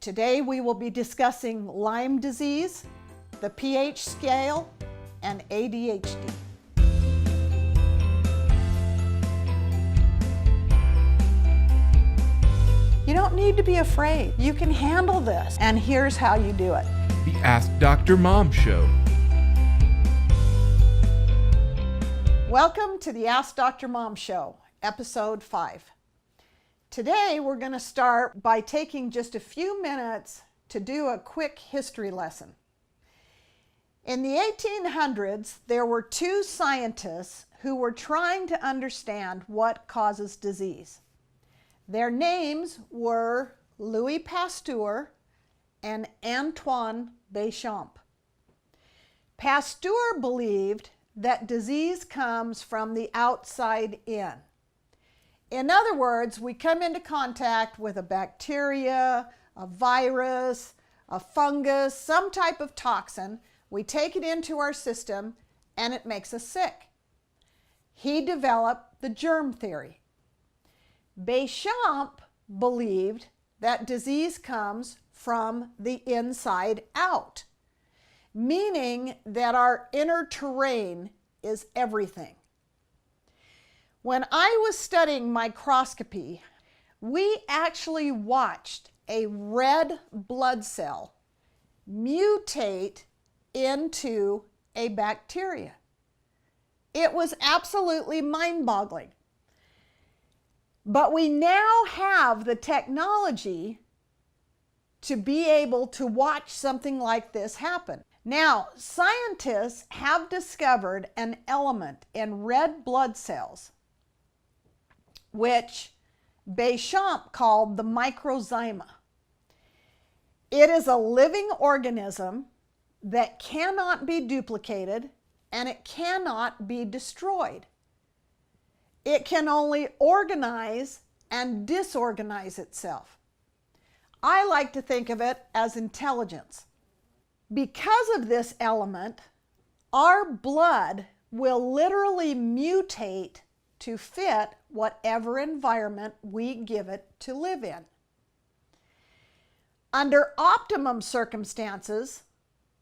Today we will be discussing Lyme disease, the pH scale, and ADHD. You don't need to be afraid. You can handle this, and here's how you do it. The Ask Dr. Mom Show. Welcome to the Ask Dr. Mom Show, episode 5. Today we're going to start by taking just a few minutes to do a quick history lesson. In the 1800s, there were two scientists who were trying to understand what causes disease. Their names were Louis Pasteur and Antoine Béchamp. Pasteur believed that disease comes from the outside in. In other words, we come into contact with a bacteria, a virus, a fungus, some type of toxin. We take it into our system and it makes us sick. He developed the germ theory. Béchamp believed that disease comes from the inside out, meaning that our inner terrain is everything. When I was studying microscopy, we actually watched a red blood cell mutate into a bacteria. It was absolutely mind-boggling. But we now have the technology to be able to watch something like this happen. Now, scientists have discovered an element in red blood cells which Béchamp called the microzyma. It is a living organism that cannot be duplicated and it cannot be destroyed. It can only organize and disorganize itself. I like to think of it as intelligence. Because of this element, our blood will literally mutate to fit whatever environment we give it to live in. Under optimum circumstances,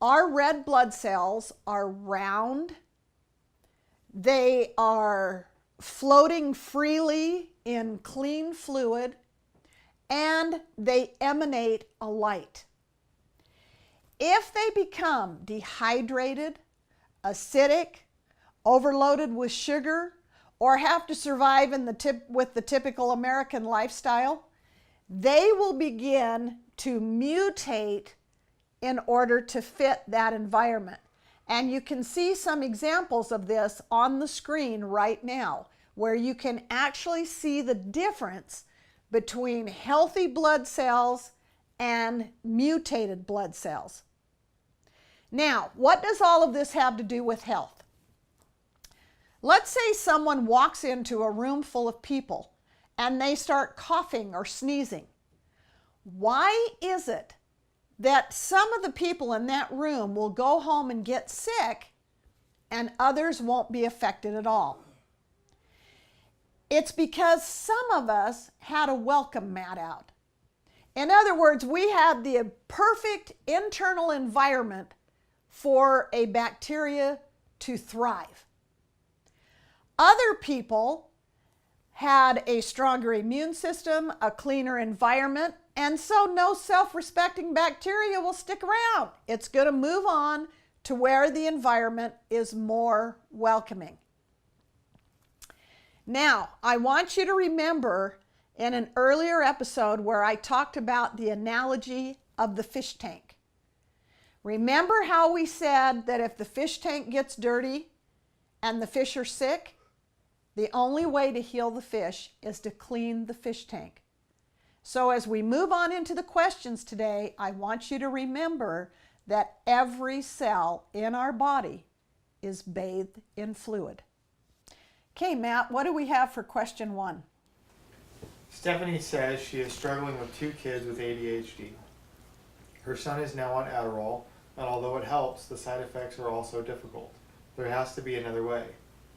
our red blood cells are round, they are floating freely in clean fluid, and they emanate a light. If they become dehydrated, acidic, overloaded with sugar, or have to survive with the typical American lifestyle, they will begin to mutate in order to fit that environment. And you can see some examples of this on the screen right now, where you can actually see the difference between healthy blood cells and mutated blood cells. Now, what does all of this have to do with health? Let's say someone walks into a room full of people and they start coughing or sneezing. Why is it that some of the people in that room will go home and get sick and others won't be affected at all? It's because some of us had a welcome mat out. In other words, we had the perfect internal environment for a bacteria to thrive. Other people had a stronger immune system, a cleaner environment, and so no self-respecting bacteria will stick around. It's going to move on to where the environment is more welcoming. Now, I want you to remember in an earlier episode where I talked about the analogy of the fish tank. Remember how we said that if the fish tank gets dirty and the fish are sick, the only way to heal the fish is to clean the fish tank. So as we move on into the questions today, I want you to remember that every cell in our body is bathed in fluid. Okay, Matt, what do we have for question 1? Stephanie says she is struggling with 2 kids with ADHD. Her son is now on Adderall, and although it helps, the side effects are also difficult. There has to be another way.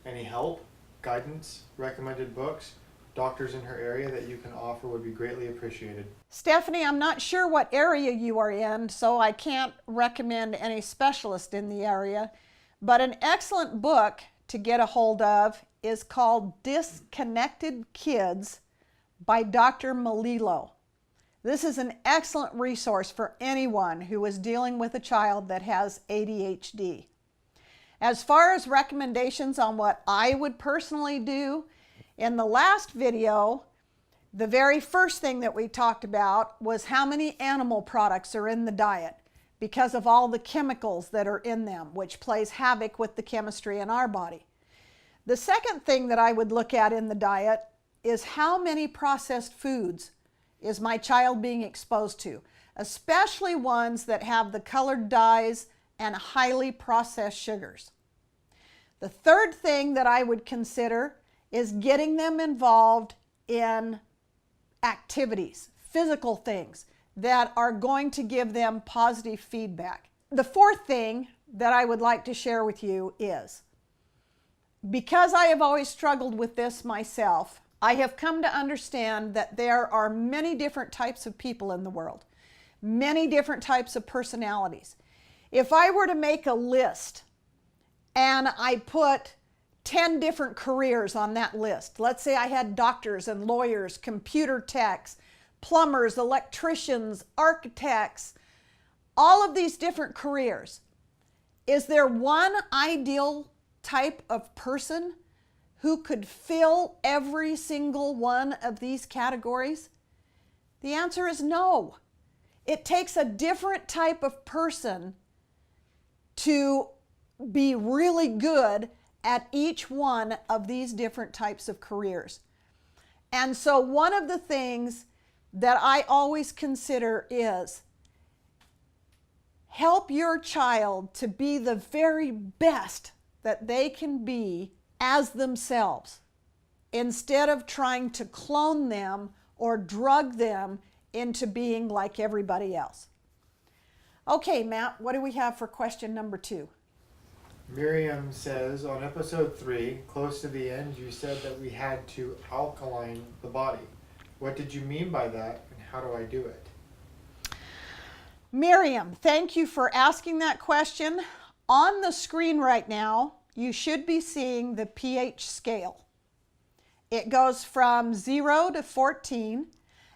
Any help, guidance, recommended books, doctors in her area that you can offer would be greatly appreciated. Stephanie, I'm not sure what area you are in, so I can't recommend any specialist in the area, but an excellent book to get a hold of is called Disconnected Kids by Dr. Melillo. This is an excellent resource for anyone who is dealing with a child that has ADHD. As far as recommendations on what I would personally do, in the last video, the very first thing that we talked about was how many animal products are in the diet because of all the chemicals that are in them, which plays havoc with the chemistry in our body. The second thing that I would look at in the diet is how many processed foods is my child being exposed to, especially ones that have the colored dyes and highly processed sugars. The third thing that I would consider is getting them involved in activities, physical things that are going to give them positive feedback. The fourth thing that I would like to share with you is, because I have always struggled with this myself, I have come to understand that there are many different types of people in the world, many different types of personalities. If I were to make a list and I put 10 different careers on that list, let's say I had doctors and lawyers, computer techs, plumbers, electricians, architects, all of these different careers, is there one ideal type of person who could fill every single one of these categories? The answer is no. It takes a different type of person to be really good at each one of these different types of careers. And so one of the things that I always consider is help your child to be the very best that they can be as themselves, instead of trying to clone them or drug them into being like everybody else. Okay, Matt, what do we have for question number 2? Miriam says, on episode 3, close to the end, you said that we had to alkaline the body. What did you mean by that, and how do I do it? Miriam, thank you for asking that question. On the screen right now, you should be seeing the pH scale. It goes from 0 to 14,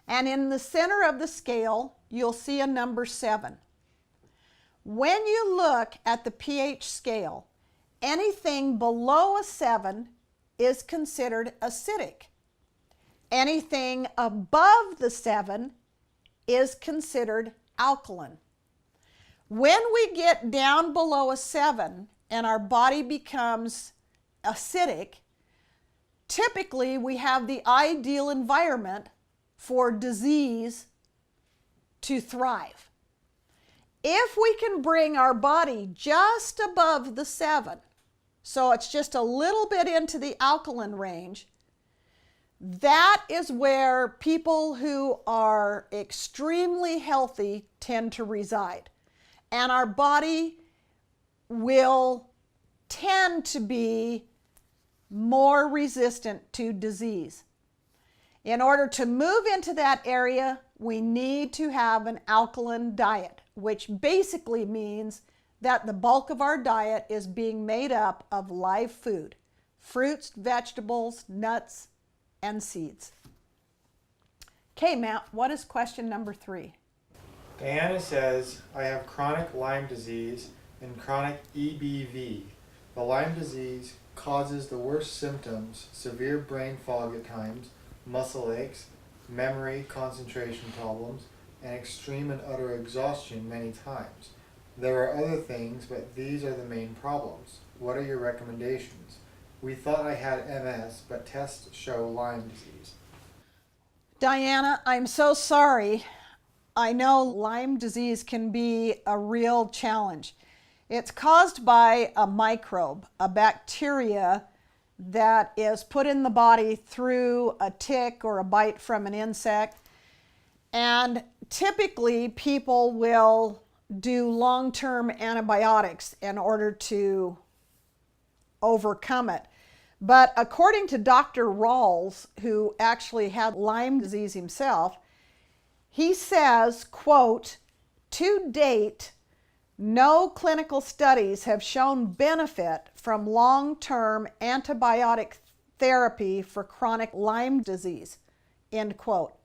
and in the center of the scale, you'll see a number 7. When you look at the pH scale, anything below a 7 is considered acidic. Anything above the 7 is considered alkaline. When we get down below a 7 and our body becomes acidic, typically we have the ideal environment for disease to thrive. If we can bring our body just above the 7, so it's just a little bit into the alkaline range, that is where people who are extremely healthy tend to reside. And our body will tend to be more resistant to disease. In order to move into that area, we need to have an alkaline diet, which basically means that the bulk of our diet is being made up of live food, fruits, vegetables, nuts, and seeds. Okay, Matt, what is question number 3? Diana says, I have chronic Lyme disease and chronic EBV. The Lyme disease causes the worst symptoms: severe brain fog at times, muscle aches, memory, concentration problems, and extreme and utter exhaustion many times. There are other things, but these are the main problems. What are your recommendations? We thought I had MS, but tests show Lyme disease. Diana, I'm so sorry. I know Lyme disease can be a real challenge. It's caused by a microbe, a bacteria that is put in the body through a tick or a bite from an insect. And typically people will do long-term antibiotics in order to overcome it. But according to Dr. Rawls, who actually had Lyme disease himself, he says, quote, "To date, no clinical studies have shown benefit from long-term antibiotic therapy for chronic Lyme disease," end quote.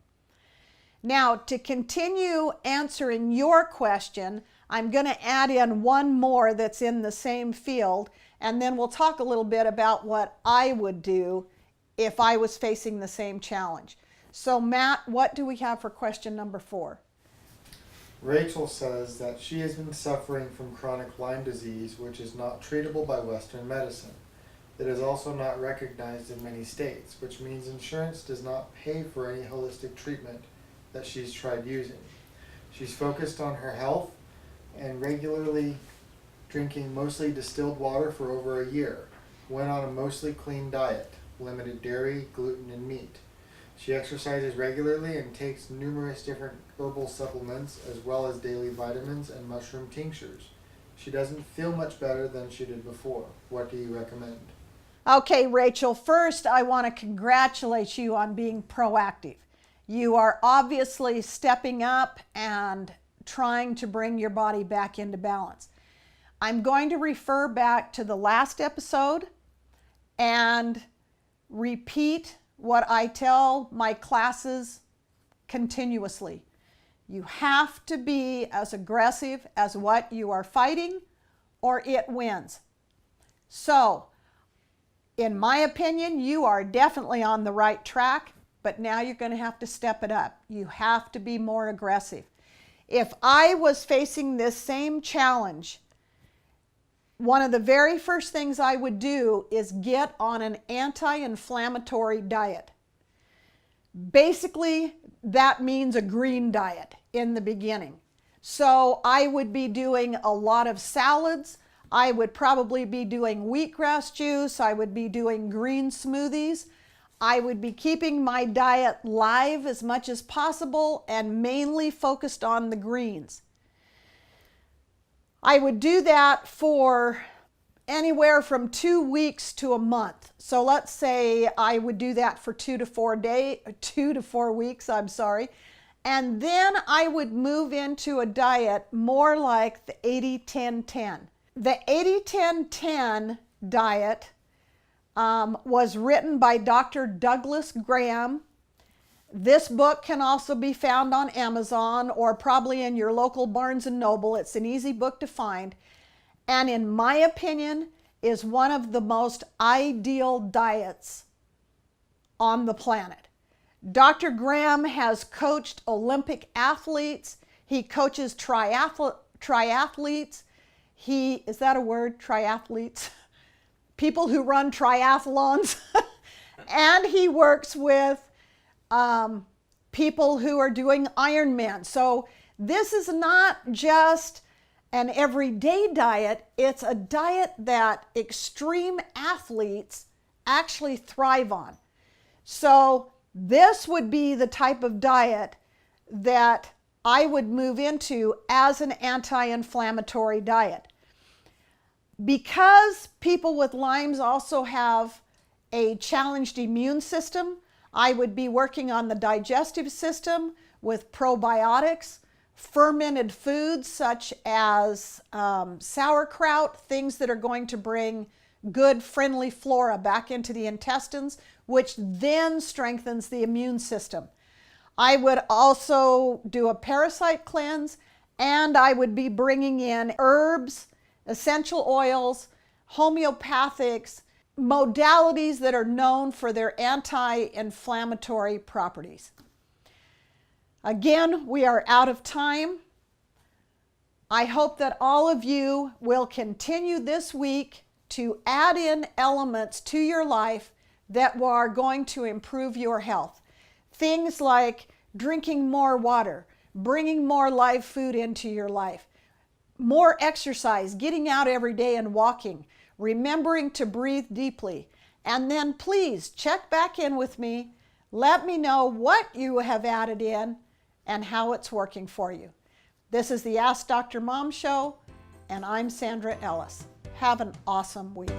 Now, to continue answering your question, I'm going to add in one more that's in the same field, and then we'll talk a little bit about what I would do if I was facing the same challenge. So, Matt, what do we have for question number 4? Rachel says that she has been suffering from chronic Lyme disease, which is not treatable by Western medicine. It is also not recognized in many states, which means insurance does not pay for any holistic treatment that she's tried using. She's focused on her health and regularly drinking mostly distilled water for over a year, went on a mostly clean diet, limited dairy, gluten, and meat. She exercises regularly and takes numerous different herbal supplements as well as daily vitamins and mushroom tinctures. She doesn't feel much better than she did before. What do you recommend? Okay, Rachel, first I want to congratulate you on being proactive. You are obviously stepping up and trying to bring your body back into balance. I'm going to refer back to the last episode and repeat what I tell my classes continuously. You have to be as aggressive as what you are fighting, or it wins. So, in my opinion, you are definitely on the right track, but now you're going to have to step it up. You have to be more aggressive. If I was facing this same challenge, one of the very first things I would do is get on an anti-inflammatory diet. Basically, that means a green diet in the beginning. So I would be doing a lot of salads. I would probably be doing wheatgrass juice. I would be doing green smoothies. I would be keeping my diet live as much as possible and mainly focused on the greens. I would do that for anywhere from 2 weeks to a month. So let's say I would do that for 2 to 4 weeks, and then I would move into a diet more like the 80-10-10. The 80-10-10 diet was written by Dr. Douglas Graham. This book can also be found on Amazon or probably in your local Barnes & Noble. It's an easy book to find, and in my opinion is one of the most ideal diets on the planet. Dr. Graham has coached Olympic athletes. He coaches triathletes. Is that a word? Triathletes? People who run triathlons. And he works with people who are doing Ironman. So this is not just an everyday diet, it's a diet that extreme athletes actually thrive on. So this would be the type of diet that I would move into as an anti-inflammatory diet. Because people with Lyme's also have a challenged immune system, I would be working on the digestive system with probiotics, fermented foods such as sauerkraut, things that are going to bring good friendly flora back into the intestines, which then strengthens the immune system. I would also do a parasite cleanse, and I would be bringing in herbs, essential oils, homeopathics, modalities that are known for their anti-inflammatory properties. Again, we are out of time. I hope that all of you will continue this week to add in elements to your life that are going to improve your health. Things like drinking more water, bringing more live food into your life, more exercise, getting out every day and walking, remembering to breathe deeply. And then please check back in with me. Let me know what you have added in and how it's working for you. This is the Ask Dr. Mom Show, and I'm Sandra Ellis. Have an awesome week.